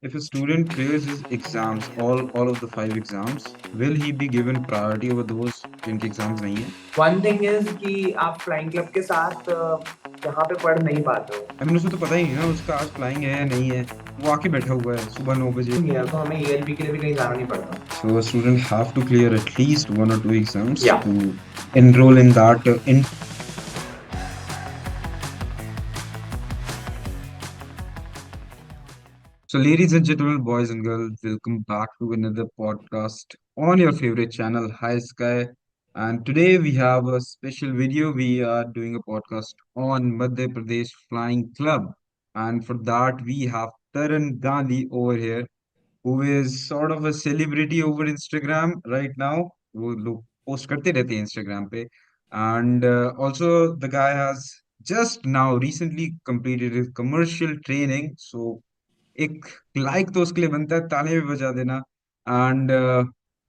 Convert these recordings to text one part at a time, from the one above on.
if a student clears his exams, all of the five exams, will he be given priority over those जिनके exams नहीं है? One thing is कि आप flying club के साथ यहाँ पे पढ़ नहीं पाते हो। आई मीन उसे तो पता ही नहीं ना उसका आज फ्लाइंग है या नहीं है। वो आके बैठा हुआ है सुबह 9 बजे। नहीं है तो हमें ईएलपी के लिए भी कहीं जाना नहीं पड़ता। So a student have to clear at least one or two exams या to enroll in that in. So, ladies and gentlemen, boys and girls, welcome back to another podcast on your favorite channel, High Sky. And today we have a special video. We are doing a podcast on Madhya Pradesh Flying Club. And for that, we have Taran Gandhi over here, who is sort of a celebrity over Instagram right now. वो लोग post करते रहते हैं Instagram पे. And also, the guy has just now recently completed his commercial training. So, एक like तो उसके लिए बनता है, ताने भी बजा देना। And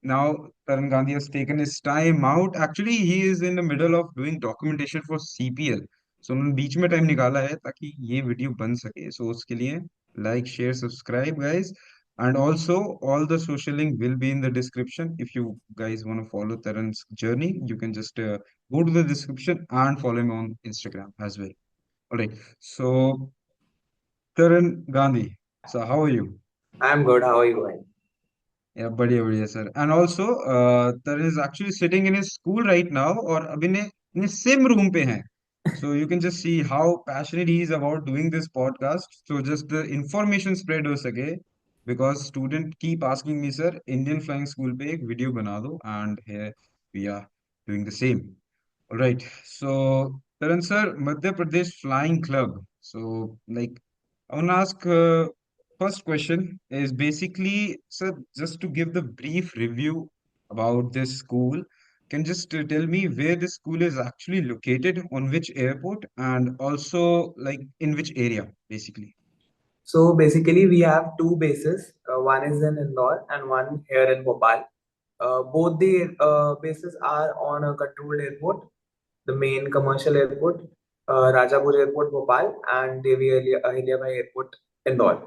now Taran Gandhi has taken his time out. Actually, he is in the middle of doing documentation for CPL. So उन्होंने बीच में टाइम निकाला है ताकि ये वीडियो बन सके। So उसके लिए like share subscribe guys, and also all the social link will be in the description. If you guys want to follow Taran's journey, you can just go to the description and follow him on Instagram as well. All right, so Taran Gandhi, so how are you? I am good, how are you भाई? Yeah, बढ़िया बढ़िया sir. And also, Taran is actually sitting in his school right now और अभी ने अपने same room पे हैं. So you can just see how passionate he is about doing this podcast. So just the information spread हो सके, because student keep asking me, sir, Indian Flying School पे एक video बना दो, and here we are doing the same. All right. So, Taran sir, Madhya Pradesh Flying Club. So, like, I want to ask, first question is basically, sir, just to give the brief review about this school, can just tell me where this school is actually located, on which airport, and also like in which area, basically. So basically we have two bases, one is in Indore and one here in Bhopal. Both the bases are on a controlled airport, the main commercial airport, Rajapur Airport, Bhopal, and Devi Ahilyabai Airport, Indore.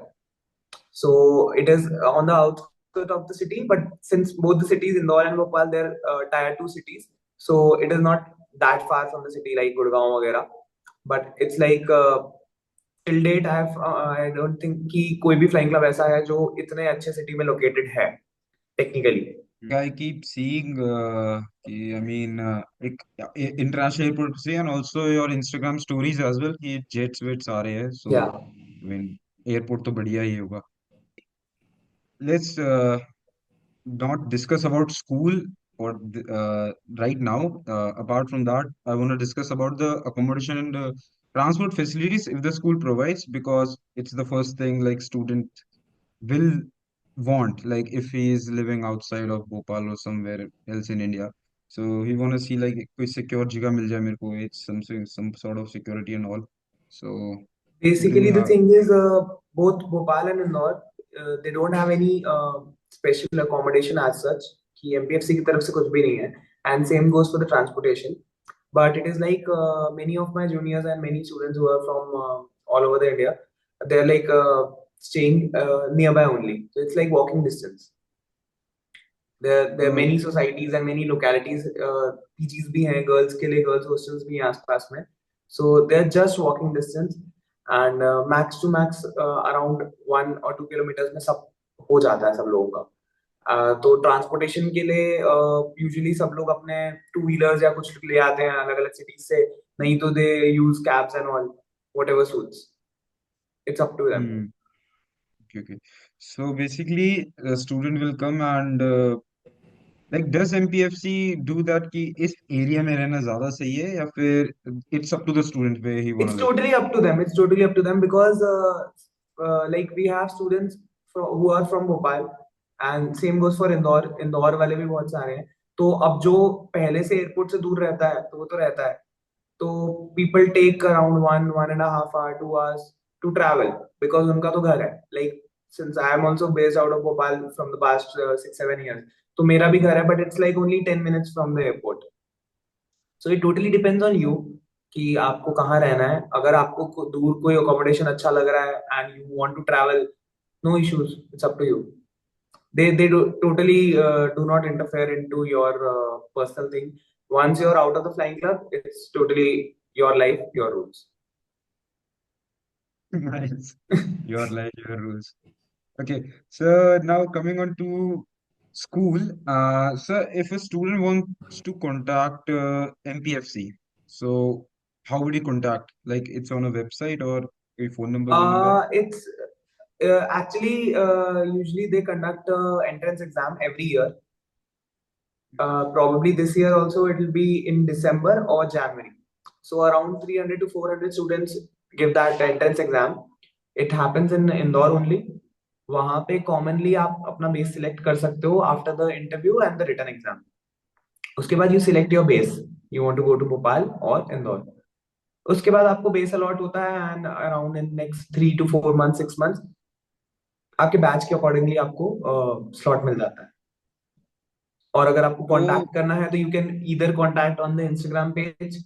So it is on the outskirts of the city, but since both the cities, Indore and Bhopal, they're tier two cities, so it is not that far from the city like Gurgaon वगैरह. But it's like till date, I don't think कि कोई भी flying club ऐसा है जो इतने अच्छे city में located है technically. I keep seeing, I mean, international airport say, and also your Instagram stories as well, कि jets wets आ रहे हैं, so Yeah. I mean, airport तो बढ़िया ही होगा. Let's not discuss about school or right now. Apart from that, I want to discuss about the accommodation and transport facilities if the school provides, because it's the first thing like student will want, like if he is living outside of Bhopal or somewhere else in India. So he want to see like कोई secure जगह मिल जाए मेरे को, it's something, some sort of security and all. So do Basically, you the have? thing is, both Bhopal and Indore, they don't have any special accommodation as such. कि MPFC की तरफ से कुछ भी नहीं है. And same goes for the transportation. But it is like many of my juniors and many students who are from all over the India, they're like staying nearby only. So it's like walking distance. There are many So societies and many localities. PGs भी हैं, girls के लिए girls hostels भी हैं आसपास में. So they're just walking distance, and max to max around 1 or 2 kilometers में सब हो जाता है सब लोगों का. तो ट्रांसपोर्टेशन के लिए यूजुअली सब लोग अपने टू व्हीलर्स या कुछ ले आते हैं अलग अलग सिटीज से. नहीं तो they use cabs and all, whatever suits. It's up to them. hmm, okay, okay. So basically, the student will come and like does MPFC do that कि इस एरिया में रहना ज्यादा सही है, या फिर it's up to the student where he wanna It's live? totally up to them. It's totally up to them because like we have students who are from Bhopal, and same goes for Indore. Indore वाले भी बहुत सारे हैं. तो अब जो पहले से एयरपोर्ट से दूर रहता है तो वो तो रहता है. तो people take around 1.5 hour, 2 hours to travel because उनका तो घर है. Like since I am also based out of Bhopal from the past 6-7 years, तो मेरा भी घर है, but it's like only 10 minutes from the airport. So it totally depends on you कि आपको कहाँ रहना है. अगर आपको दूर कोई अकोमोडेशन अच्छा लग रहा है and you want to travel No issues. It's up to you. They do not interfere into your personal thing. Once you're out of the flying club, it's totally your life, your rules. Nice. Your life, your rules. Okay, so now coming on to school, so if a student wants to contact MPFC, so how would he contact? Like it's on a website or a phone number given there? It's actually usually they conduct a entrance exam every year. Probably this year also it will be in December or January. So around 300 to 400 students give that entrance exam. It happens in Indore only. वहाँ पे commonly आप अपना base select कर सकते हो after the interview and the written exam. उसके बाद you select your base. You want to go to Bhopal or Indore. उसके बाद आपको base allot होता है and around in next 3 to 4 months, 6 months आपके बैच के अकॉर्डिंगली आपको स्लॉट मिल जाता है. और अगर आपको तो कांटेक्ट करना है तो you can either contact on the Instagram page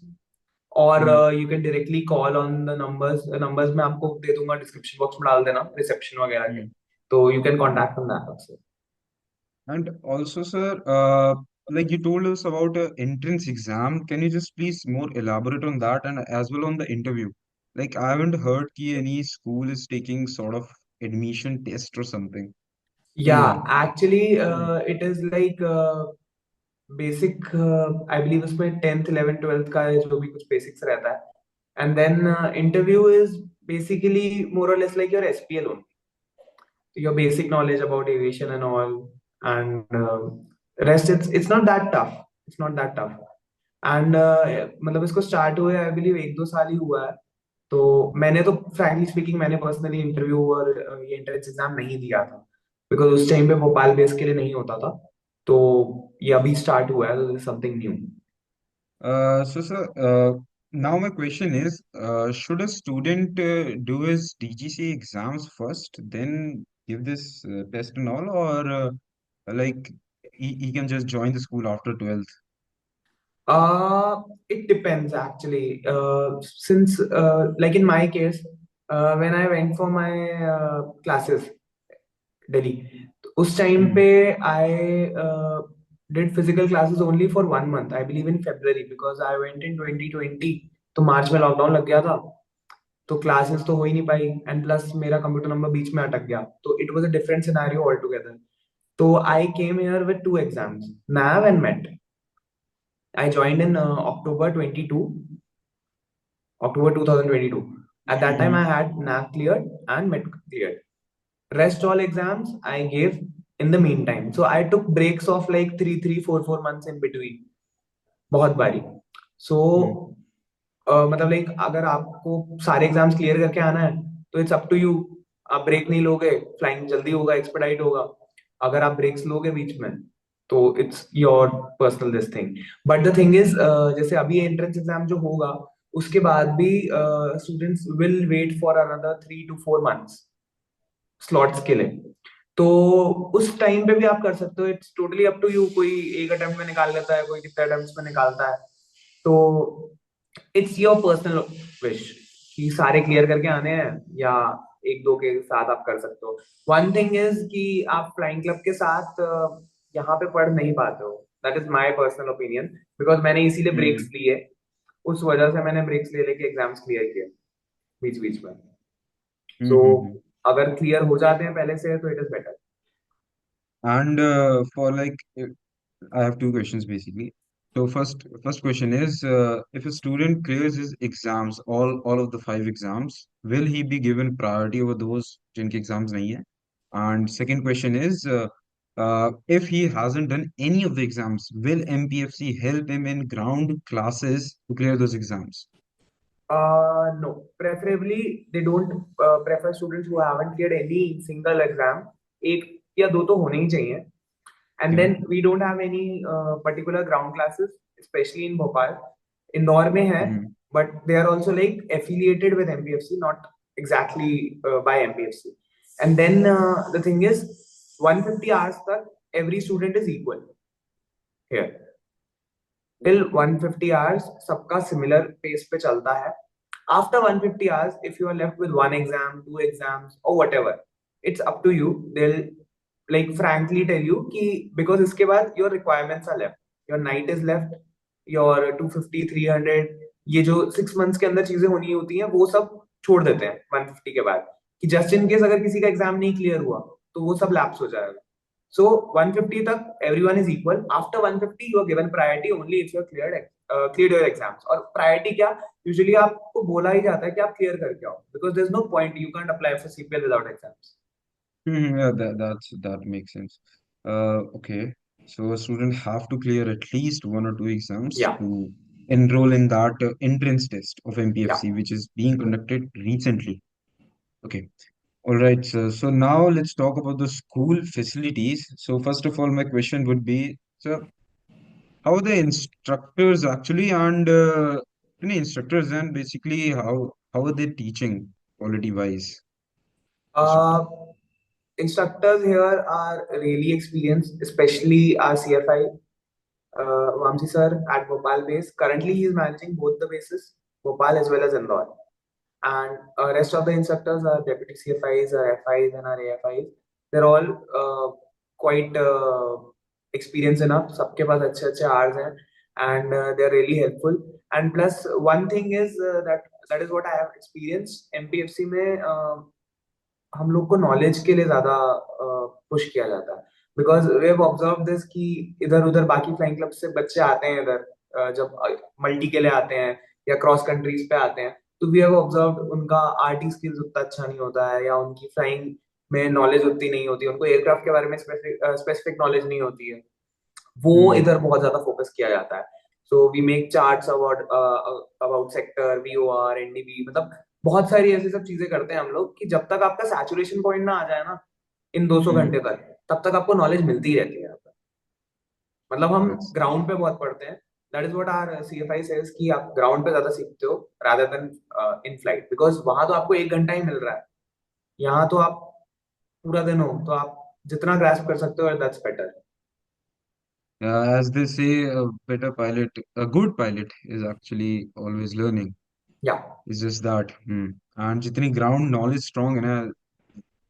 और hmm, you can directly call on the numbers मैं आपको दे दूंगा डिस्क्रिप्शन बॉक्स में डाल देना रिसेप्शन वगैरह के. हम्म. तो you can contact on that also. And also, sir, like you told us about a entrance exam, can you just please more elaborate on that and as well on the interview? Like I haven't heard कि any school is taking sort of admission test or something. या Yeah. Actually Mm. It is like basic I believe उसमें 10th 11th 12th का जो भी कुछ basics रहता है and then interview is basically more और less like your SPL only. Your basic knowledge about aviation and all, and rest it's not that tough. It's not that tough. And मतलब इसको start हुए I believe 1-2 साल ही हुआ है. तो मैंने तो फ्रैंकली स्पीकिंग मैंने पर्सनली इंटरव्यू और ये एंट्रेंस एग्जाम नहीं दिया था बिकॉज उस टाइम पे भोपाल बेस के लिए नहीं होता था. तो ये अभी स्टार्ट हुआ है तो something new. So, sir, now my question is, should a student do his DGC exams first, then give this test and all, or like he can just join the school after 12th? It depends actually. Since like in my case, when I went for my classes, Delhi, तो उस time पे Hmm. I did physical classes only for 1 month. I believe in February because I went in 2020. तो मार्च में lockdown लग गया था. तो classes तो हो ही नहीं पाई एंड प्लस मेरा कंप्यूटर नंबर बीच में अटक गया. तो it was a different scenario all together. तो I came here with 2 exams, NAV and MET. I joined in October 2022. At that time, I Mm-hmm. had NAV cleared and MET cleared. Rest all exams I gave in the meantime. So I took breaks of like 3, 3, 4 months in between. बहुत बारी. So मतलब like अगर आपको सारे exams clear करके आना है तो इट्स अप टू यू. आप ब्रेक नहीं लोगे, फ्लाइंग जल्दी होगा, एक्सपेडाइट होगा. अगर आप ब्रेक्स लोगे बीच में तो it's your personal this thing. But the thing is जैसे अभी एंट्रेंस एग्जाम जो होगा उसके बाद भी students will wait for another 3 to 4 months slots के लिए. तो उस टाइम पे भी आप कर सकते हो. It's totally up to you. कोई एक अटेम्प्ट में निकाल लेता है, कोई कितने अटेम्प्ट्स में निकालता है. तो इट्स योर पर्सनल विश कि सारे क्लियर करके आने हैं या एक दो के साथ आप कर सकते हो. वन थिंग इज कि आप फ्लाइंग क्लब के साथ यहाँ पे पढ़ नहीं पाते हो. That is my personal opinion because मैंने इसीलिए ब्रेक्स Mm-hmm. लिए. उस वजह से मैंने ब्रेक्स ले लेके एग्जाम्स क्लियर किए बीच बीच में. सो Mm-hmm. अगर क्लियर हो जाते हैं पहले से तो it is better. And for like, I have two questions basically. So first question is, if a student clears his exams, all of the five exams, will he be given priority over those जिनके exams नहीं है? And second question is, if he hasn't done any of the exams, will MPFC help him in ground classes to clear those exams? No, preferably they don't prefer students who haven't cleared any single exam. एक या दो तो होने ही चाहिए. And Okay. then we don't have any particular ground classes, especially in Bhopal. Indore में है, Mm-hmm. but they are also like affiliated with MPFC, not exactly by MPFC. And then the thing is, 150 hours तक every student is equal here. Till 150 hours सबका similar pace पे चलता है. After 150 hours, if you are left with one exam, two exams, or whatever, it's up to you. They'll like frankly tell you कि because इसके बाद your requirements are left, your night is left, your 250 300 ये जो 6 months के अंदर चीजें होनी होती हैं वो सब छोड़ देते हैं 150 के बाद, कि जस्ट इन केस अगर किसी का एग्जाम नहीं क्लियर हुआ तो वो सब लैप्स हो जाएगा. So 150 तक everyone is equal. After 150 you are given priority only if you have cleared your exams. और priority क्या, usually आपको बोला ही जाता है कि आप clear करके आओ, because there's no point, you can't apply for CPL without exams. Yeah, that makes sense. Okay. So a student have to clear at least one or two exams Yeah, to enroll in that entrance test of yeah. MPFC, which is being conducted recently. Okay. All right. So now let's talk about the school facilities. So first of all, my question would be, so how are the instructors actually, and any instructors, and basically how are they teaching quality wise? First of all. Uh, Instructors here are really experienced, especially our CFI, Vamsi sir at Bhopal base. Currently, he is managing both the bases, Bhopal as well as Indore. And rest of the instructors are deputy CFIs, our FIs, and our AFIs. They're all quite experienced enough. सबके पास अच्छे अच्छे hours हैं, and they're really helpful. And plus, one thing is that is what I have experienced. MPFC में हम लोग को knowledge के लिए ज्यादा पुश किया जाता है, because we have observe this कि इधर उधर बाकी फ्लाइंग क्लब से बच्चे आते हैं इधर, जब मल्टी के लिए आते हैं या क्रॉस कंट्रीज पे आते हैं, तो वी हैव ऑब्जर्व उनका आरटी स्किल्स उतना अच्छा नहीं होता है, या उनकी फ्लाइंग में नॉलेज उतनी नहीं होती, उनको एयरक्राफ्ट के बारे में स्पेसिफिक नॉलेज नहीं होती है. वो Hmm. इधर बहुत ज्यादा फोकस किया जाता है. So we make charts about sector, VOR, NDB, मतलब बहुत सारी ऐसी सब चीजें करते हैं हम लोग कि जब तक आपका सैचुरेशन पॉइंट ना आ जाए ना इन 200 Hmm. घंटे तक, तब तक आपको नॉलेज मिलती ही रहती है यहाँ पर. मतलब हम That's ग्राउंड पे बहुत पढ़ते हैं. That is what our CFI says कि आप ग्राउंड पे ज्यादा सीखते हो rather than in flight, because वहां तो आपको 1 घंटा ही मिल रहा है. यहाँ तो आप पूरा दिन हो, तो आप जितना ग्रास्प कर सकते हो that's better. as they say, a good pilot is actually always learning. या It's just that. And जितनी ground knowledge strong है ना,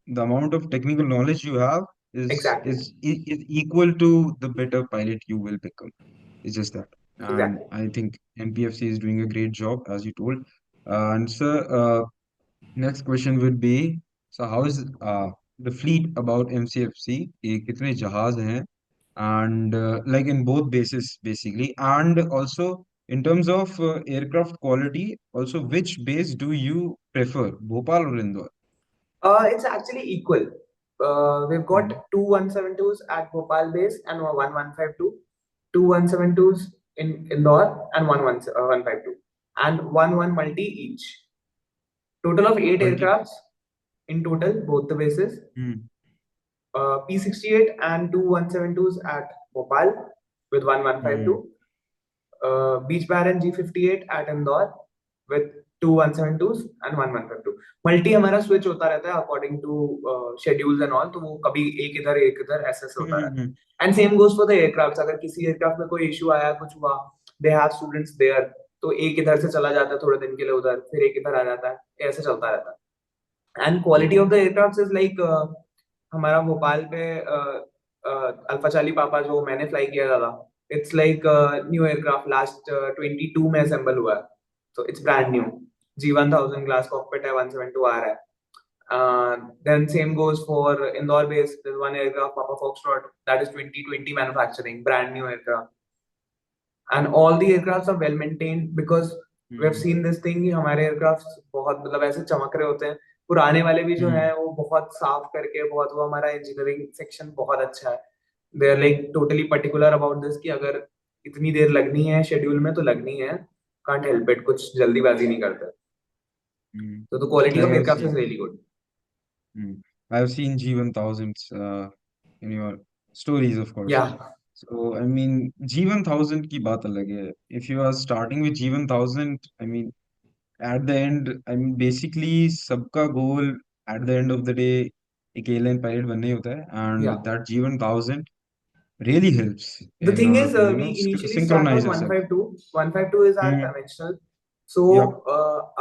the amount of technical knowledge you have exactly. is equal to the better pilot you will become. It's just that. And exactly. I think MPFC is doing a great job, as you told. And sir, next question would be, so how is the fleet about MCFC? ये कितने जहाज हैं? And like in both bases basically, and also in terms of aircraft quality, also which base do you prefer, Bhopal or Indore? It's actually equal. We've got Hmm. two 172s at Bhopal base and one 152, two 172s in Indore and one 152, and one multi each. Total of eight Multi. aircrafts in total, both the bases. Hmm. P68 and two 172s at Bhopal with one Hmm. 152. Beach Baron G58 at Indore with two 172s and one 152. Multi हमारा switch होता रहता है according to schedules and all, तो वो कभी एक इधर ऐसे ऐसे होता रहता Hmm. है. And same goes for the aircraft. अगर किसी एयरक्राफ्ट में कोई इशू आया, कुछ हुआ, दे हैव स्टूडेंट्स देयर, तो एक इधर से चला जाता है थोड़े दिन के लिए उधर, फिर एक इधर आ जाता है, ऐसे चलता रहता है. And quality of the aircraft is like, हमारा भोपाल पे अल्फा चाली पापा जो मैंने फ्लाई किया था, it's like new aircraft, last 22 में असेंबल हुआ है, तो it's brand new. G1000 glass cockpit है, 172 आ रहा है. Then same goes for Indore base. There's one aircraft, Papa Foxtrot, that is 2020 manufacturing, brand new aircraft. And all the aircrafts are well maintained because we have Hmm. seen this thing कि हमारे aircrafts बहुत मतलब ऐसे चमक रहे होते हैं. पुराने वाले भी जो Hmm. हैं वो बहुत साफ करके, बहुत, वो हमारा इंजीनियरिंग सेक्शन बहुत अच्छा है. They are like totally particular about this कि अगर इतनी देर लगनी है शेड्यूल में तो लगनी है, कांट हेल्प इट, कुछ जल्दीबाजी नहीं करते. Hmm. तो the quality Like of aircraft is really good. hmm. I've seen G1000s in your stories, of course. या So, I mean, G1000 की बात अलग है. If you are starting with G1000, I mean, at the end, I mean, basically, सबका goal at the end of the day एक airline pilot बनना ही होता है, या and that G1000 really helps The in thing order is, to, we initially start synchronize on yourself. 152. 152 is our Hmm. conventional. Yep. So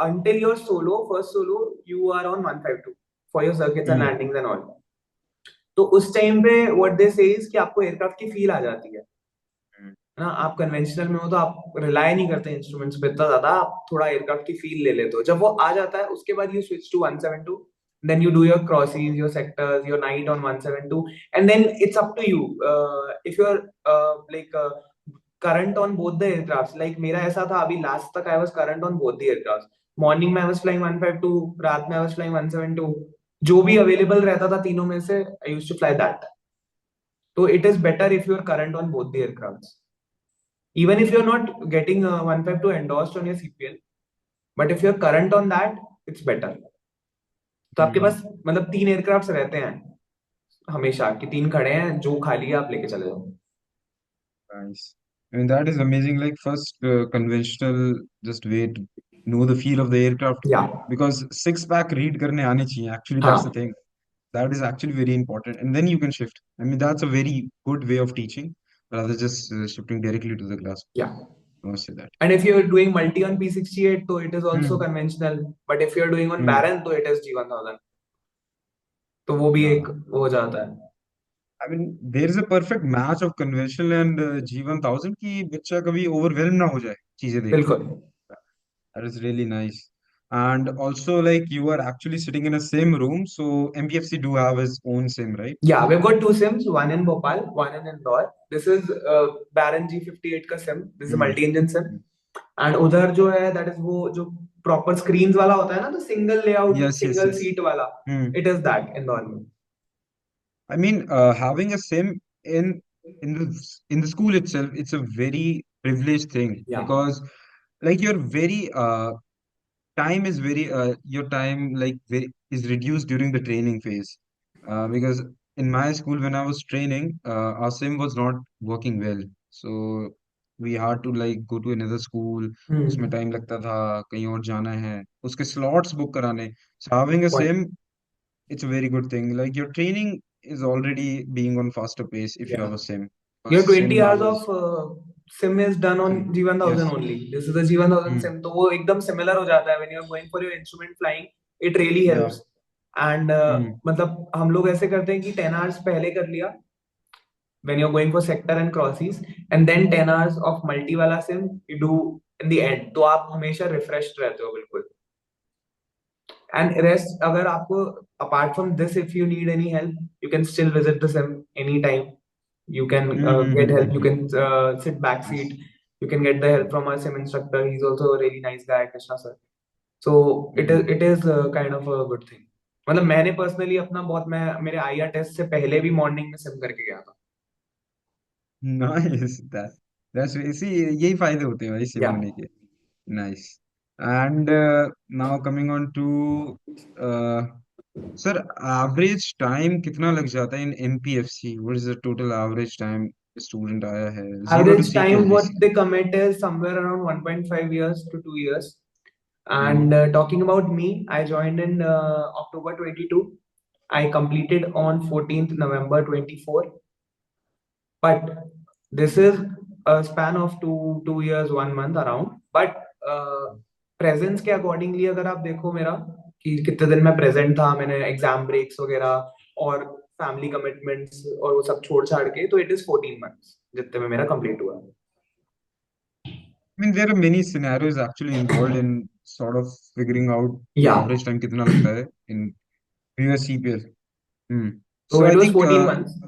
until your solo, first solo, you are on 152. for your circuits and Hmm. landings and all. तो उस time पे what they से is कि आपको aircraft की feel आ जाती है Hmm. ना। आप कन्वेंशनल में हो तो आप रिलाय नहीं करते इंस्ट्रूमेंट्स पे इतना ज्यादा, आप थोड़ा एयरक्राफ्ट की फील ले लेते हो। जब वो आ जाता है उसके बाद you switch to 172, then you do your crosses, your sectors, your night on 172, and then it's up to you. If you're like current on both the aircrafts, like मेरा ऐसा था अभी लास्ट तक I was current on both the aircrafts. Morning में I was flying 152, रात में I was flying 172, जो भी अवेलेबल रहता था तीनों में से I used to fly that. So it is better if you are current on both the aircrafts. Even if you're not getting 152 endorsed on your CPL, but if you're current on that, it's better. तो आपके Hmm. पास मतलब तीन aircrafts रहते हैं हमेशा, कि तीन खड़े हैं, जो खाली है आप लेके चले जाओ। Nice. I mean, that is amazing. Like, first, conventional, just wait, know the feel of the aircraft. या Because six pack read करने आने चाहिए. Actually, that's the हाँ thing. That is actually very important. And then you can shift. I mean, that's a very good way of teaching rather just shifting directly to the class. या I must say that. And if you are doing multi on P68 तो it is also Hmm. Conventional, but if you are doing on Hmm. Baron तो it is G1000, तो वो भी Yeah. एक हो जाता है। I mean, there is a perfect match of conventional and G1000 कि बच्चा कभी overwhelmed ना हो जाए चीजें देख के. बिल्कुल। That is really nice. And also, like, you are actually sitting in a same room, so MPFC do have his own sim, right? Yeah, we've got two sims, one in Bhopal, one in Indore. This is Baron G58 का sim. This is a Hmm. multi-engine sim. Hmm. And उधर जो है that is वो जो proper screens वाला होता है ना, तो single layout Yes, yes, single yes. Seat वाला, Hmm. It is that Indore में। I mean, having a sim in the school itself, it's a very privileged thing या because, like, you're very time is very your time like is reduced during the training phase because in my school when I was training our sim was not working well, so we had to like go to another school. उसमें हम्म time लगता था, कहीं और जाना है, उसके slots book कराने. So having a point. sim, it's a very good thing. Like your training is already being on faster pace if you या have a sim, your because 20 sim hours of hours. Sim is done on Hmm. G1000 Yes. Only, this is the G1000 Hmm. Sim, तो वो एकदम similar हो जाता है when you are going for your instrument flying. It really Yeah. Helps. And Hmm. मतलब हम लोग ऐसे करते हैं कि 10 आवर्स पहले कर लिया when you're going for sector and crosses, and then 10 hours of multi वाला sim you do in the end, तो आप हमेशा refreshed रहते हो बिल्कुल। and rest अगर आपको apart from this if you need any help you can still visit the sim anytime. You can get help, you Mm-hmm. can sit back seat, Yes. you can get the help from our sim instructor, he's also a really nice guy, Krishna sir. So Mm. it is kind of a good thing। मतलब मैंने personally अपना बहुत, मैं मेरे IR test से पहले भी morning में सिम करके गया था। Nice. That's see यही फायदे होते हैं भाई सिम या होने के. Nice. And now coming on to uh, sir, average time कितना लग जाता है in MPFC? What is the total average time student आया है? Zero to Average CPL time what they basically. commit is somewhere around 1.5 years to 2 years. Mm. And talking about me, I joined in October 22. I completed on 14th November 24. But this is a span of 2 years 1 month around. But presence के accordingly अगर आप देखो मेरा कि कितने दिन मैं present था, मैंने एग्जाम ब्रेक्स वगैरह और फैमिली कमिटमेंट्स और वो सब छोड़ छाड़ के, तो इट इज 14 months जितने में मेरा कंप्लीट हुआ। I mean, there are many scenarios actually involved in sort of figuring out कि या average time कितना लगता है in US CPL. Hmm. तो So it I was think 14 months।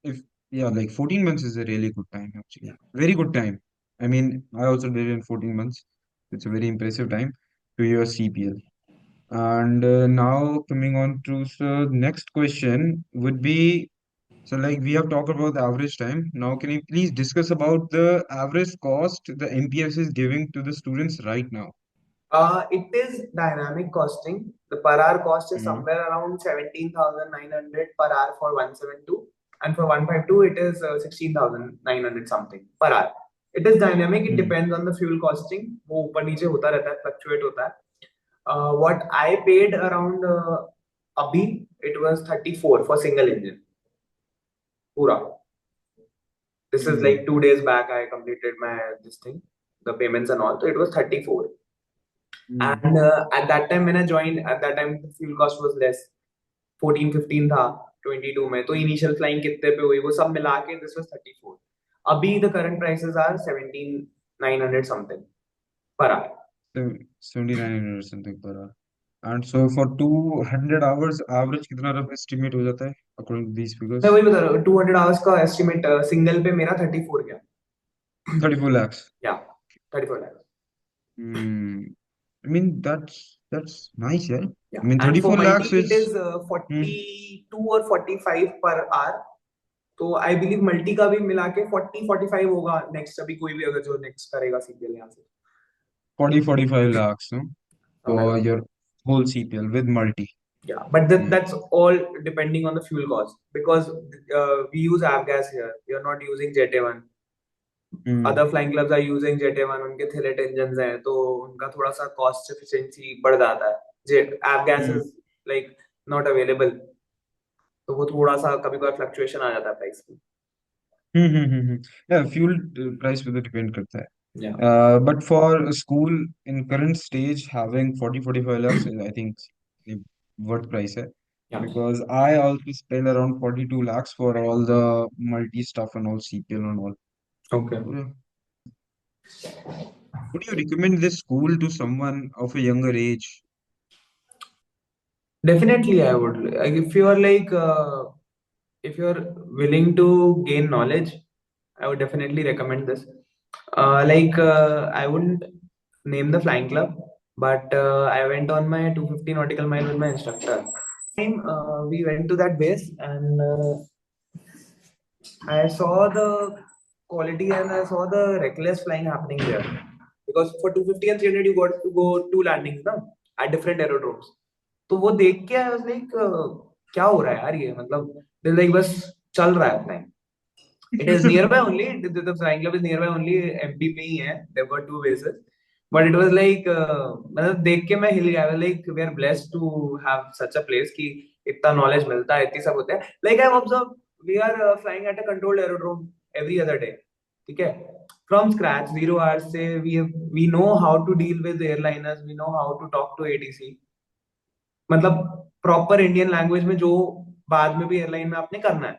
if yeah, like 14 months is a really good time actually. Very good time. I mean, I also did it in 14 months. It's a very impressive time to your CPL. And now coming on to the next question would be, so like we have talked about the average time. Now can you please discuss about the average cost the MPS is giving to the students right now? It is dynamic costing. The per hour cost is Mm-hmm. somewhere around 17,900 per hour for 172, and for 152 it is 16,900 something per hour. It is dynamic. It depends on the fuel costing. वो ऊपर नीचे होता रहता है, fluctuate होता है। What I paid around अभी it was 34 for single engine पूरा। This is Mm-hmm. like 2 days back I completed my this thing, the payments and all. So it was 34. And at that time when I joined, at that time the fuel cost was less. 14-15 था 22 में, तो initial flying कितने पे हुई वो सब मिला के दिस वाज 34। अभी the current prices are 17,900 something per hour. 79 or something per hour. And so for 200 hours, average कितना रफ estimate हो जाता है according to these मैं figures? वही बता रहा हूँ, 200 आवर्स का एस्टिमेट सिंगल पे मेरा 34 गया। 34 lakhs. या 34 lakh. Hmm. I mean, that's nice, yeah. या I mean, and for 34 multi lakhs it is is. Hmm. 42 और 45 पर आवर। तो आई बिलीव मल्टी का भी मिला के 40-45 होगा नेक्स्ट, अभी कोई भी अगर जो नेक्स्ट करेगा सीपीएल यहाँ से। 45 lakhs, no? मेरा For your whole CPL with multi. yeah, but Hmm. that's all depending on the fuel cost because we use avgas here, we are not using jet A1। Hmm. Other flying clubs are using jet A one, उनके Thielert engine हैं तो उनका थोड़ा सा cost efficiency बढ़ जाता है। Jet avgas Hmm. Is like not available, तो वो थोड़ा सा कभी कभार फ्लक्चुएशन आ जाता है प्राइस में। Hmm. Yeah, fuel price पे तो depend करता है. या But for a school in current stage, having 40-45 lakhs is, I think, a worth price है. या Because I also spend around 42 lakhs for all the multi stuff and all CPL and all. Okay. Yeah. Would you recommend this school to someone of a younger age? Definitely, I would. Like, if you are like, if you're willing to gain knowledge, I would definitely recommend this. I wouldn't name the flying club, but I went on my 250 nautical mile with my instructor. We went to that base and I saw the quality and I saw the reckless flying happening there. Because for 250 and 300, you got to go two landings now at different aerodromes. तो वो देख के I was like क्या हो रहा है यार, ये मतलब दिल लाइक बस चल रहा है flying. It is near by only, the flying club is near by only, MP में ही है, there were two bases. But it was like मतलब देख के मैं हिल गया, like we are blessed to have such a place कि इतना नॉलेज मिलता है, इतनी सब होता है। Like I have observe we are flying at a controlled aerodrome every other day, ठीक है, फ्रॉम स्क्रैच 0 आवर्स से we know how to deal with airliners, we know how to talk to ATC, मतलब proper Indian language में जो बाद में भी airline में आपने करना है।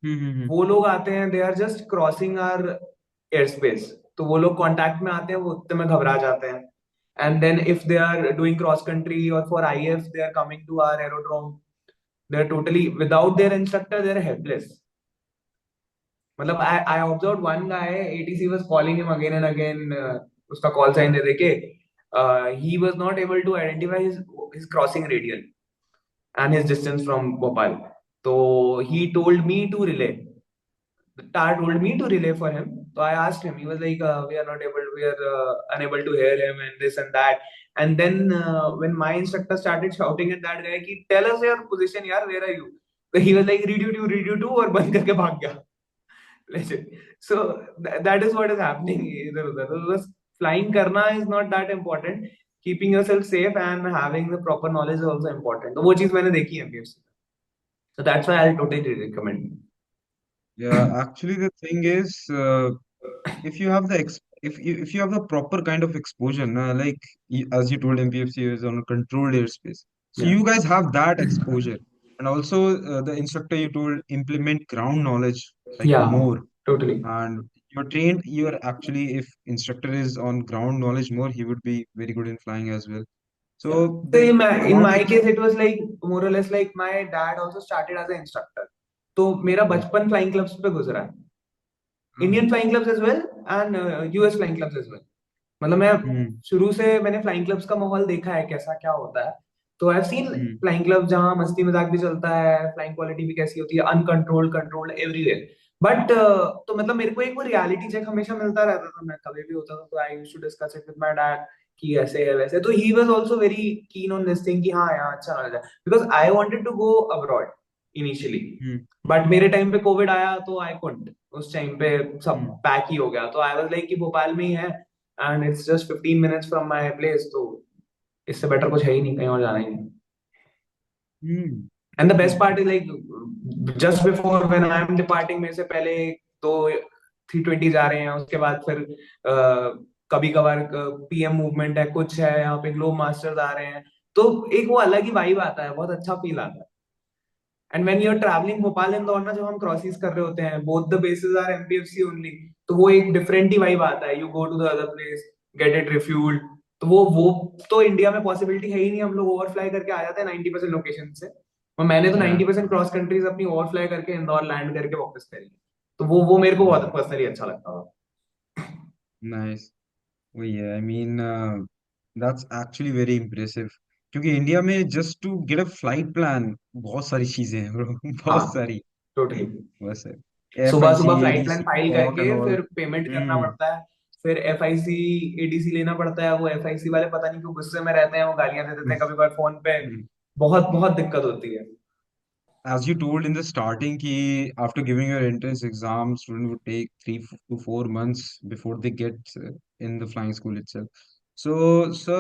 Hmm. वो लोग आते हैं, they are just crossing our air space, तो वो लोग कांटेक्ट में आते हैं, वो उतने में घबरा जाते हैं। And then if they are doing cross country और for if they are coming to our aerodrome, they are totally without their instructor, they are helpless. मतलब I observe one guy, ATC was calling him again and again, उसका call sign दे देके ही was not able to identify his crossing radial and his distance from Bhopal. So he told me to relay. The tar told me to relay for him. So I asked him. He was like, "We are not able. We are unable to hear him, and this and that." And then when my instructor started shouting at that guy, "Ki tell us your position, yaar. Where are you?" So he was like, read you two," और बंद करके भाग गया. Legit. So that is what is happening इधर उधर. तो बस flying करना is not that important. Keeping yourself safe and having the proper knowledge is also important. तो वो चीज मैंने देखी है MPFC. So that's why I'll totally recommend. Yeah, actually the thing is, if you have the if you have the proper kind of exposure, na, like as you told, MPFC is on a controlled airspace, so Yeah. you guys have that exposure, and also the instructor you told implement ground knowledge like Yeah, more, totally. and you're trained. You're actually, if instructor is on ground knowledge more, he would be very good in flying as well. Yeah. So So the in amount of my case, it was like more or less like my dad also started as an instructor. तो मेरा oh, बचपन flying clubs पे गुजरा है, ah, Indian flying clubs as well and US flying clubs as well. मतलब मैं hmm, शुरू से मैंने फ्लाइंग क्लब्स का माहौल देखा है कैसा क्या होता है। तो I have seen hmm, flying club जहाँ मस्ती मजाक भी चलता है, फ्लाइंग क्वालिटी भी कैसी होती है, अनकंट्रोल्ड कंट्रोल्ड एवरीवेयर। बट तो मतलब मेरे को एक वो रियलिटी चेक हमेशा मिलता रहता था, मैं कभी भी होता था तो I used to discuss it with my dad कि ऐसे है वैसे। तो he was also very keen on this thing कि हाँ यार अच्छा नॉलेज है, because I wanted to go abroad initially. hmm, but मेरे टाइम पे कोविड आया तो आई कुडंट, उस टाइम पे सब hmm, पैक ही हो गया। तो आई वाज लाइक कि भोपाल में ही है and it's just 15 minutes from my place, तो इससे बेटर कुछ है ही नहीं, कहीं और जाना ही नहीं। hmm. And the best True. Part is like just before when I am departing, मेरे से पहले तो 320 जा रहे हैं, उसके बाद फिर कभी कभार पीएम मूवमेंट है, कुछ है यहाँ पे, ग्लोब मास्टर्स आ रहे हैं, तो एक वो अलग ही वाइब आता है, बहुत अच्छा फील आता है। And when you are travelling Bhopal Indore ना, जब हम क्रॉसिस कर रहे होते हैं, both the bases are MPFC only, तो वो एक डिफरेंट ही वाइब आता है, you go to the other place, get it refuelled. तो वो तो इंडिया में पॉसिबिलिटी है ही नहीं, हम लोग ओवरफ्लाई करके आ जाते हैं 90% लोकेशन से। और मैंने तो Yeah, 90% क्रॉस कंट्रीज अपनी ओवरफ्लाई करके इंदौर लैंड करके वापस करी है। तो वो मेरे को बहुत yeah, पर्सनली अच्छा लगता था। nice. वही है, I mean that's actually very impressive, क्योंकि इंडिया में just to get a flight plan बहुत सारी चीजें हैं bro, हाँ, बहुत सारी। टोटली। बस है, एफ सुबह आई सी सुबह फ्लाइट प्लान एडीसी फाइल कॉक करके एंड ऑल। फिर पेमेंट करना हम्म। पड़ता है। फिर एफ आई सी एडीसी लेना पड़ता है। वो एफ आई सी वाले पता नहीं क्यों गुस्से में रहते हैं, वो गालियां दे देते हैं कभी कभार फोन पे। बहुत बहुत दिक्कत होती है। As you told in the starting, कि after giving your entrance exam, student would take 3 to 4 months before they get in the flying school itself. So, sir,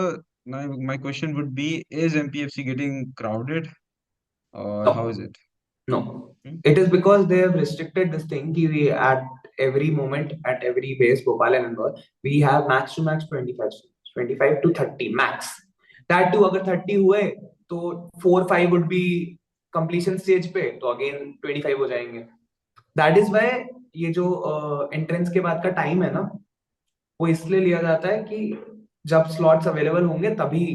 my question would be, is MPFC getting crowded or how is No, it? no. Hmm? It is because they have restricted this thing कि we at every moment, at every base, Bhopal and Indore, we have max to max 25 students, 25 to 30 max. That too, अगर 30 हुए तो 4 5 would be completion stage पे, तो again 25 हो जाएंगे। That is why ये जो एंट्रेंस के बाद का टाइम है ना, वो इसलिए लिया जाता है कि जब स्लॉट्स अवेलेबल होंगे तभी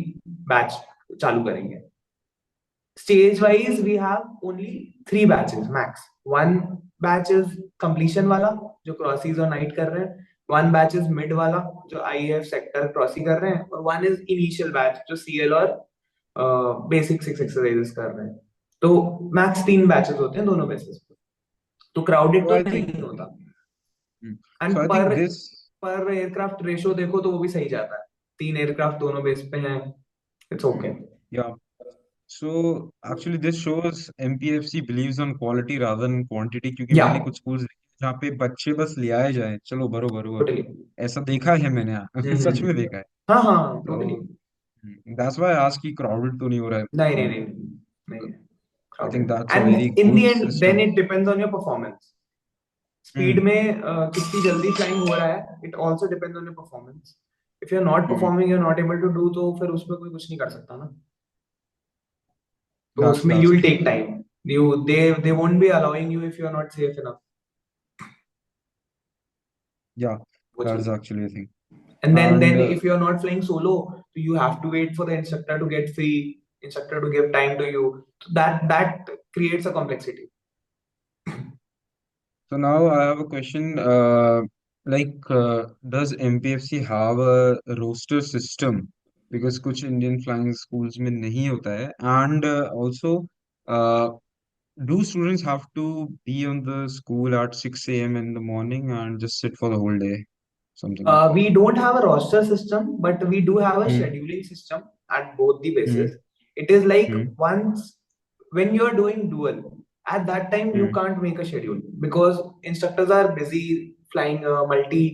बैच चालू करेंगे। Stage wise we have only 3 batches max. One batch is completion वाला, जो क्रॉसीज और नाइट कर रहे हैं। वन बैच इज मिड वाला, जो आईएएफ सेक्टर क्रॉसी कर रहे हैं। और वन इज इनिशियल बैच, जो सीएल और बेसिक 6 एक्सरसाइजेस कर रहे हैं। तो मैक्स 3 बैचेस होते हैं दोनों बेसिस पे। तो क्राउडेड So तो I think, नहीं होता। hmm. एंड So I पर think this, पर एयरक्राफ्ट रेशो देखो तो वो भी सही जाता है। 3 एयरक्राफ्ट दोनों बेस पे हैं, it's okay. yeah. So actually this shows MPFC believes on quality rather than quantity, क्योंकि या मैंने कुछ schools देखे जहाँ पे बच्चे बस ले आए जाए, चलो भरो भरो भरो, टोटली। ऐसा देखा है मैंने सच में देखा है। हाँ हाँ, टोटली। तो that's why I ask कि crowded तो नहीं हो रहा है नहीं नहीं school। नहीं नहीं, I think crowded। that's a and very in the good and then system. It depends on your performance. Speed hmm. में कितनी जल्दी फ्लाइंग हो रहा है, it also depends on your performance. If you are not hmm. Performing, you are not able to do, तो फिर उसमें कोई कुछ नहीं कर सकता ना। तो उसमें you That's will true. Take time. You they won't be allowing you if you are not safe enough. Yeah, वो that's चीज है। actually a thing. And then And if you are not flying solo, you have to wait for the instructor to get free, instructor to give time to you. So that creates a complexity. so now I have a question. Does MPFC have a roster system? Because कुछ Indian flying schools में नहीं होता है. And also, uh, do students have to be on the school at 6 a.m. in the morning and just sit for the whole day? Something like that. We don't have a roster system, but we do have a Hmm. scheduling system at both the Hmm. bases. It is like Hmm. once when you are doing dual, at that time you Hmm. can't make a schedule because instructors are busy flying multi,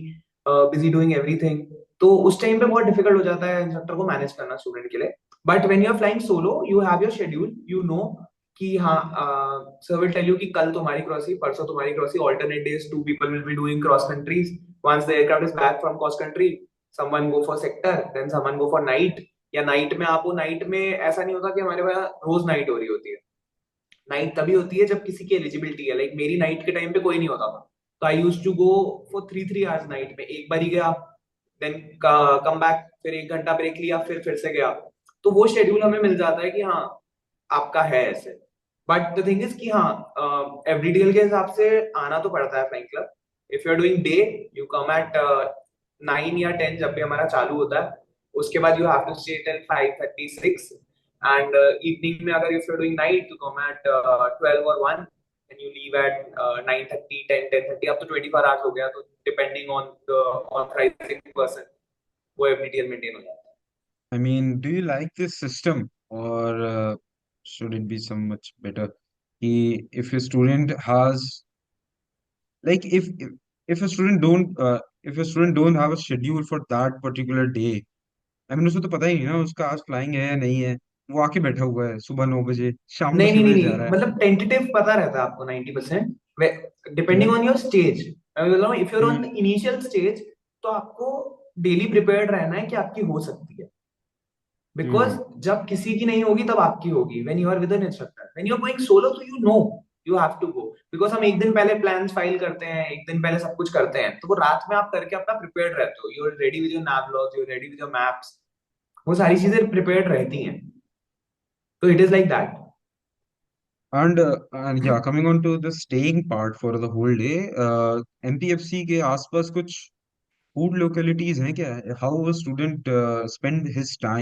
busy doing everything. तो उस time पे बहुत difficult हो जाता है instructor को manage करना student के लिए। But when you are flying solo, you have your schedule, you know कि हाँ, सर विल टेल यू कि कल तुम्हारी क्रॉसी, परसों तुम्हारी crossy, alternate days 2 people will be doing cross countries. once the aircraft is back from cross country, someone go for sector, then someone go for night। या night में आपको, night में ऐसा नहीं होता कि हमारे पास रोज नाइट हो रही होती है। नाइट तभी होती है जब किसी की एलिजिबिलिटी है। लाइक मेरी नाइट के टाइम पे कोई नहीं होता था, तो I use to go for 3 3 hours night में। एक बार ही गया, देन कम बैक, फिर 1 घंटा ब्रेक लिया, फिर से गया। तो वो शेड्यूल हमें मिल जाता है कि हाँ आपका है ऐसे। बट द थिंग इज कि हाँ, एवरी डील के हिसाब से आना तो पड़ता है flying club. If you are doing day, you come at 9 या 10 जब भी हमारा चालू होता है। उसके बाद you have to stay till 5:30 6। And evening में अगर if you are doing night, तो come at 12 or 1, and you leave at 9:30 10 10:30, up to 24 hours हो गया। तो depending on the authorising person, वो एवरी डील मेंटेन हो जाता है। I mean, do you like this system or should it be so much better? If a student has like if a student don't have a schedule for that particular day, I mean उसको तो पता ही नहीं ना उसका आज flying है या नहीं है, वो आके बैठा हुआ है सुबह 9 बजे, शाम को नहीं छह नहीं नहीं बजे जा नहीं, रहा है। मतलब टेंटेटिव पता रहता है आपको 90%, depending hmm. On your stage. मैं बोल रहा हूँ if your hmm. On initial stage, तो आपको डेली प्रिपेयर्ड रहना है कि आपकी हो सकती है। बिकॉज हम्म जब किसी की नहीं होगी तब आपकी होगी, when you are with an instructor, when you are going solo तो you know you have to go, because हम एक दिन पहले प्लान्स फाइल करते हैं, एक दिन पहले सब कुछ करते हैं, तो वो रात में आप करके अपना प्रिपेयर्ड रहते हो, you are ready with your nav logs, you are ready with your maps, वो सारी चीजें प्रिपेयर्ड रहती हैं, तो it is like that. and yeah, coming on to the staying part for the whole day, MPFC के आसपास कुछ food localities हैं क्या? How a student spend his her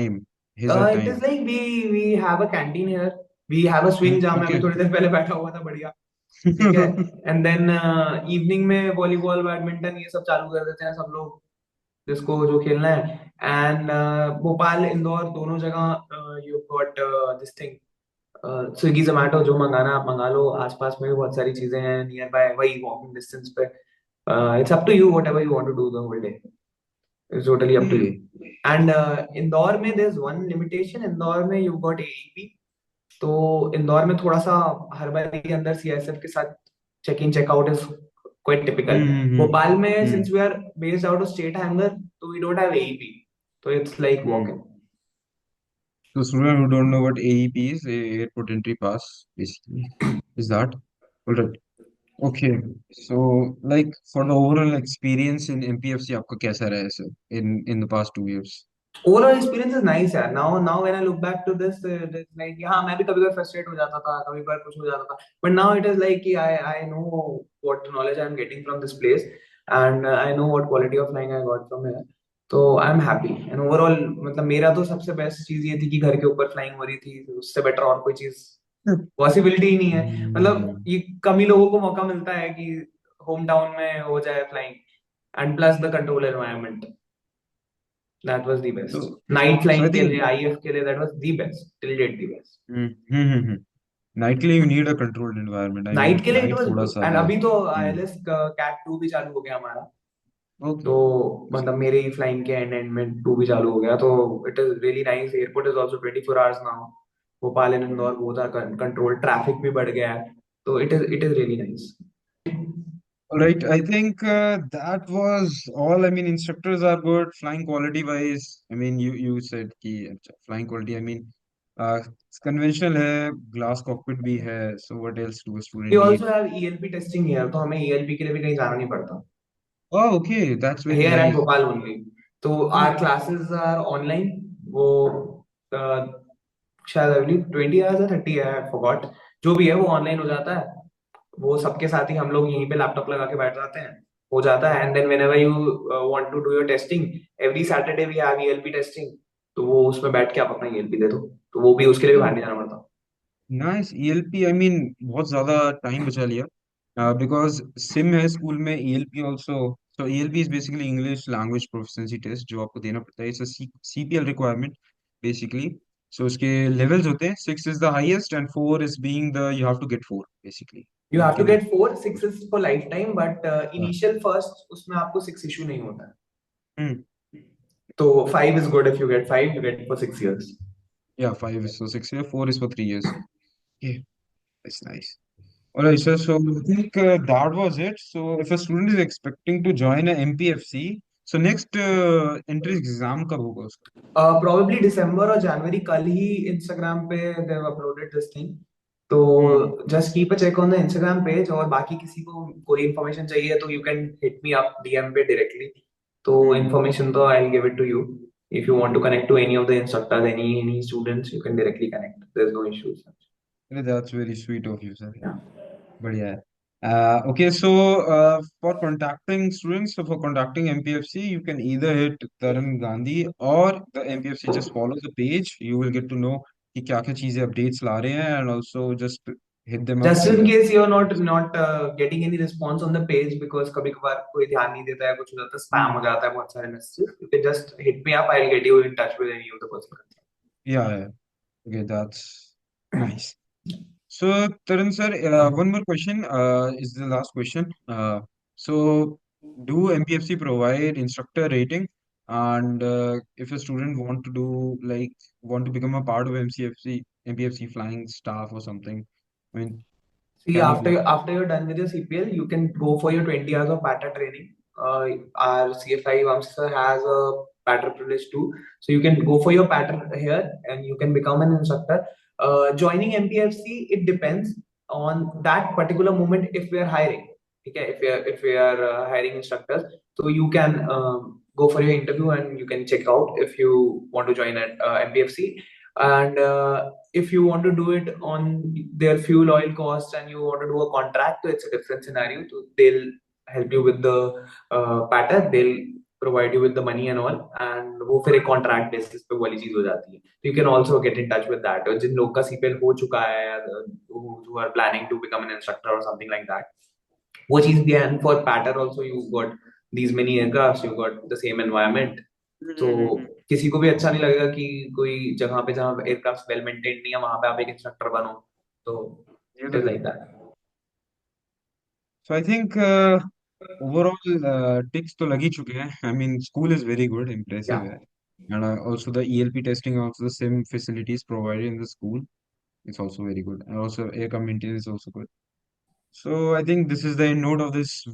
it is time? Like we have a canteen here, we have a swing जहां मैं अभी Okay. थोड़ी देर पहले बैठा हुआ था, बढ़िया। ठीक है। एंड देन इवनिंग में वॉलीबॉल बैडमिंटन ये सब चालू कर देते हैं सब लोग, जिसको जो खेलना है। एंड भोपाल इंदौर दोनों जगह you got this thing, Swiggy Zomato, जो मंगाना है आप मंगा लो, आसपास में भी बहुत सारी चीजें हैं नियर बाय, वही वॉकिंग डिस्टेंस पे। It's up to you whatever you want to do the whole day, it's totally up to you. Okay. And Indore में there is one limitation, Indore में यू गॉट एईपी, तो इंदौर में थोड़ा सा हर बार के अंदर सीआईएसएफ के साथ check in checkout is quite typical. Hmm. Bhopal में Hmm. Since we are based out of state hangar, तो वी डोंट हैव एईपी, तो it's like walk Hmm. In. So student who don't know what AEP is, Airport Entry Pass, basically, is that? All right. Okay. So like for the overall experience in MPFC, आपका कैसा रहा है sir in the past 2 years? Overall experience is nice यार, now now when I look back to this, like हाँ मैं भी कभी कभी फ्रस्ट्रेट हो जाता था, कभी कभार कुछ हो जाता था, but now it is like कि I know what knowledge I am getting from this place, and I know what quality of flying I got from here, तो I am happy. And overall मतलब मेरा तो सबसे best चीज ये थी कि घर के ऊपर फ्लाइंग हो रही थी, उससे बेटर और कोई चीज पॉसिबिलिटी ही नहीं है। मतलब Hmm. ये कम ही लोगों को मौका मिलता है कि होम टाउन में हो जाए flying, and plus the control environment, that was the best. So night so I flying के लिए, think आईएफ के लिए that was the best, till date the best. hmm. Nightly you need a controlled environment. I mean night के लिए it night was थोड़ा good, सा and है. अभी तो Hmm. आईएलएस कैट 2 भी चालू हो गया हमारा, Okay. तो मतलब मेरे ही फ्लाइंग के एंड एंड में 2 भी चालू हो गया, तो it is really nice. Airport is also 24 hours now, Bhopal and Indore both are control, traffic भी बढ़ गया है, तो it is really nice. All right, I think that was all. I mean, instructors are good. Flying quality wise, I mean, you said कि अच्छा, flying quality. I mean, uh, conventional है, glass cockpit भी है. So what else do a we student need? Also have ELP testing here, तो हमें ELP के लिए भी कहीं जाना नहीं पड़ता, Oh, okay, that's very here at nice. Bhopal only. तो our Okay. classes are online, वो uh, शायद अगली 20 आवर्स या 30 है, आई फॉरगॉट, जो भी है वो ऑनलाइन हो जाता है, वो सबके साथ ही हम लोग यहीं पे लैपटॉप लगा के बैठ जाते हैं, हो जाता है। And then whenever you want to do your testing, every Saturday we have ELP testing, तो वो उसमें बैठ के आप अपना ईएलपी दे दो, तो वो भी उसके लिए भी बाहर Oh, नहीं जाना पड़ता। nice. ELP, I mean, बहुत ज़्यादा time बचा लिया. Because SIM है स्कूल में, ELP also. So ELP is basically English Language Proficiency Test जो आपको देना पड़ता है. It's a CPL requirement basically. So उसके levels होते हैं. 6 is the highest and 4 is being the you have to get 4 basically. You have to लेकिन get 4, 6 is for life time, but हाँ. इनिशियल फर्स्ट उसमें आपको 6 इशू नहीं होता है, Hmm. तो 5 is good, if you get 5 you get for 6 years. Yeah, 5 is for 6 years, 4 is for 3 years. Yeah, that's nice. All right, so I think that was it. So if a student is expecting to join a MPFC, so next entrance exam कब होगा उसका? Probably दिसंबर और जनवरी, कल ही Instagram पे they have uploaded this thing, तो Hmm. Just keep a check on the Instagram page, और बाकी किसी को कोई इन्फॉर्मेशन चाहिए तो you can hit me up DM पे डायरेक्टली, तो Hmm. इन्फॉर्मेशन तो I will give it to you. If you want to connect to any of the instructors, any students, you can directly connect, there is no issues. That's very sweet of you, sir. या बढ़िया है. Okay, so for contacting students, so for contacting MPFC, you can either hit Tarun Gandhi or the MPFC. Just follow the page. You will get to know कि क्या क्या चीजें updates ला रहे हैं, and also just hit them up just कि in case you are not getting any response on the page, because कभी कभार कोई ध्यान नहीं देता है, कुछ हो जाता है, स्पैम हो जाता है बहुत सारे messages, you can just hit me up, I will get you in touch with any of the person. yeah, yeah. Okay, that's nice. So, Tarun sir, one more question is the last question. So, do MPFC provide instructor rating? And if a student want to do like want to become a part of MPFC flying staff or something, I mean, See, can he go? after you're done with your CPL, you can go for your 20 hours of PATA training. Our CFI Vamsa has a patter privilege too. So you can go for your patter here and you can become an instructor. Joining MPFC, it depends on that particular moment if we are hiring. Okay, if we are hiring instructors, so you can go for your interview and you can check out if you want to join at MPFC. And if you want to do it on their fuel oil cost and you want to do a contract, so it's a different scenario. So they'll help you with the pattern, they'll provide you with the money and all, and वो फिर एक contract basis पे वाली चीज हो जाती है. So you can also get in touch with that. और जिन लोग का CPL हो चुका है, who are planning to become an instructor or something like that, वो चीज भी है. And for pattern also you got these many aircrafts, you got the same environment. तो Mm-hmm. किसी को भी अच्छा नहीं लगेगा कि कोई जगह पे जहाँ एयरक्राफ्ट वेल मेंटेन नहीं है वहां पे आप एक इंस्ट्रक्टर बनो. तो ये इट तो इज है. Like that. So I think overall ticks तो लग ही चुके हैं. I mean, school is very good, impressive या है. And also the ELP testing, also the same facilities provided in the school. It's also very good. And also aircraft maintenance is also good. So I think this is the end note of this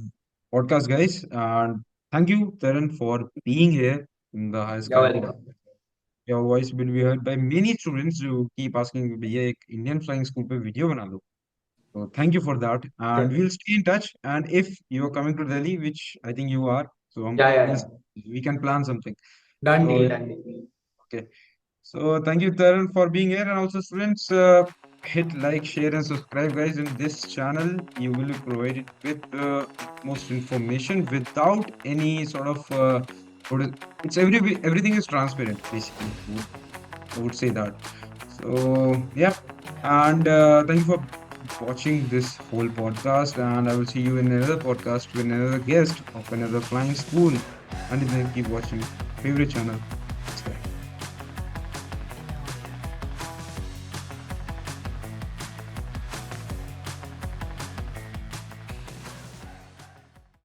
podcast, guys. And thank you, Taran, for being here in the High या Sky podcast. Welcome. Your voice will be heard by many students who keep asking, भैया एक Indian flying school पे video बना दो. So thank you for that. And we'll stay in touch. And if you are coming to Delhi, which I think you are, so या we can plan something. Done So deal yeah, done deal. okay. So thank you, Taran, for being here. And also, students, hit like, share, and subscribe, guys. In this channel, you will be provided with most information without any sort of what is, it's everything is transparent, basically. I would say that. So yeah, and thank you for watching this whole podcast. And I will see you in another podcast with another guest of another flying school. And then keep watching favorite channel.